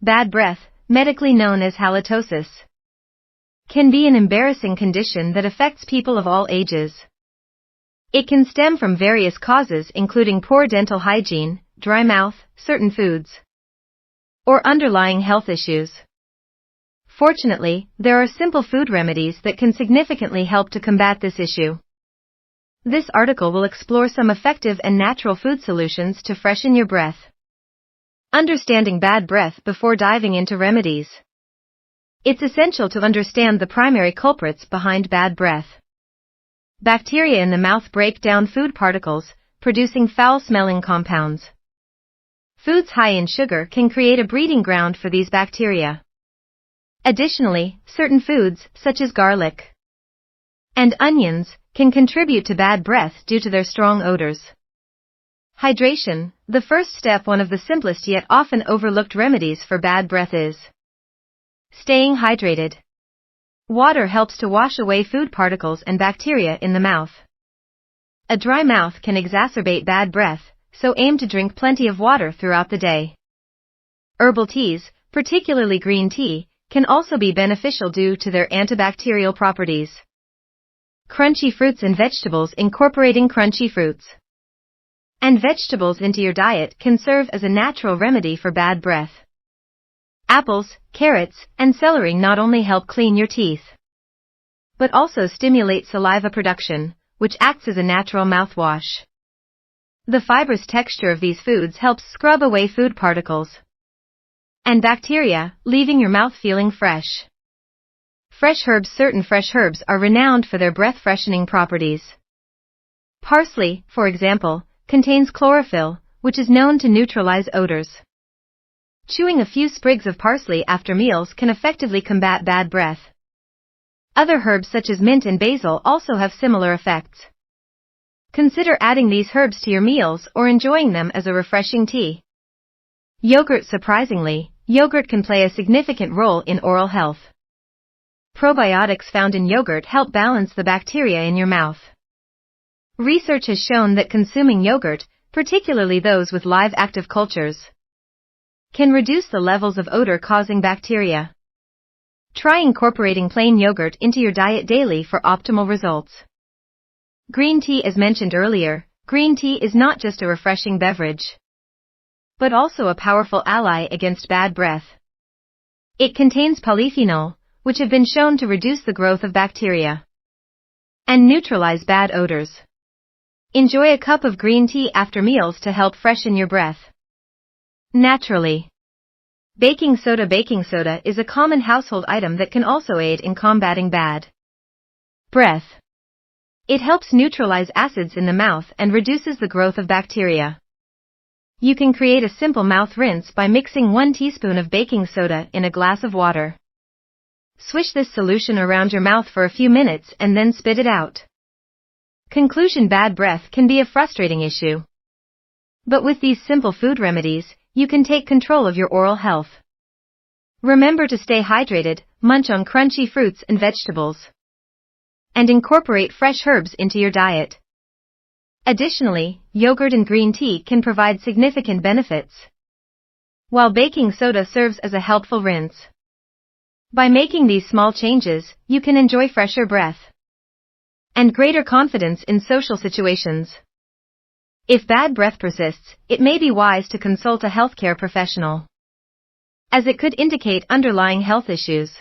Bad breath, medically known as halitosis, can be an embarrassing condition that affects people of all ages. It can stem from various causes including poor dental hygiene, dry mouth, certain foods, or underlying health issues. Fortunately, there are simple food remedies that can significantly help to combat this issue. This article will explore some effective and natural food solutions to freshen your breath. Understanding bad breath before diving into remedies. It's essential to understand the primary culprits behind bad breath. Bacteria in the mouth break down food particles, producing foul-smelling compounds. Foods high in sugar can create a breeding ground for these bacteria. Additionally, certain foods, such as garlic and onions, can contribute to bad breath due to their strong odors. Hydration, the first step. One of the simplest yet often overlooked remedies for bad breath is staying hydrated. Water helps to wash away food particles and bacteria in the mouth. A dry mouth can exacerbate bad breath, so aim to drink plenty of water throughout the day. Herbal teas, particularly green tea, can also be beneficial due to their antibacterial properties. Crunchy fruits and vegetables. Incorporating crunchy fruits and vegetables into your diet can serve as a natural remedy for bad breath. Apples, carrots, and celery not only help clean your teeth, but also stimulate saliva production, which acts as a natural mouthwash. The fibrous texture of these foods helps scrub away food particles and bacteria, leaving your mouth feeling fresh. Fresh herbs. Certain fresh herbs are renowned for their breath-freshening properties. Parsley, for example, contains chlorophyll, which is known to neutralize odors. Chewing a few sprigs of parsley after meals can effectively combat bad breath. Other herbs such as mint and basil also have similar effects. Consider adding these herbs to your meals or enjoying them as a refreshing tea. Yogurt. Surprisingly, yogurt can play a significant role in oral health. Probiotics found in yogurt help balance the bacteria in your mouth. Research has shown that consuming yogurt, particularly those with live active cultures, can reduce the levels of odor-causing bacteria. Try incorporating plain yogurt into your diet daily for optimal results. Green tea. As mentioned earlier, green tea is not just a refreshing beverage, but also a powerful ally against bad breath. It contains polyphenol, which have been shown to reduce the growth of bacteria and neutralize bad odors. Enjoy a cup of green tea after meals to help freshen your breath naturally. Baking soda. Baking soda is a common household item that can also aid in combating bad breath. It helps neutralize acids in the mouth and reduces the growth of bacteria. You can create a simple mouth rinse by mixing 1 teaspoon of baking soda in a glass of water. Swish this solution around your mouth for a few minutes and then spit it out. Conclusion. Bad breath can be a frustrating issue, but with these simple food remedies, you can take control of your oral health. Remember to stay hydrated, munch on crunchy fruits and vegetables, and incorporate fresh herbs into your diet. Additionally, yogurt and green tea can provide significant benefits, while baking soda serves as a helpful rinse. By making these small changes, you can enjoy fresher breath and greater confidence in social situations. If bad breath persists, it may be wise to consult a healthcare professional, as it could indicate underlying health issues.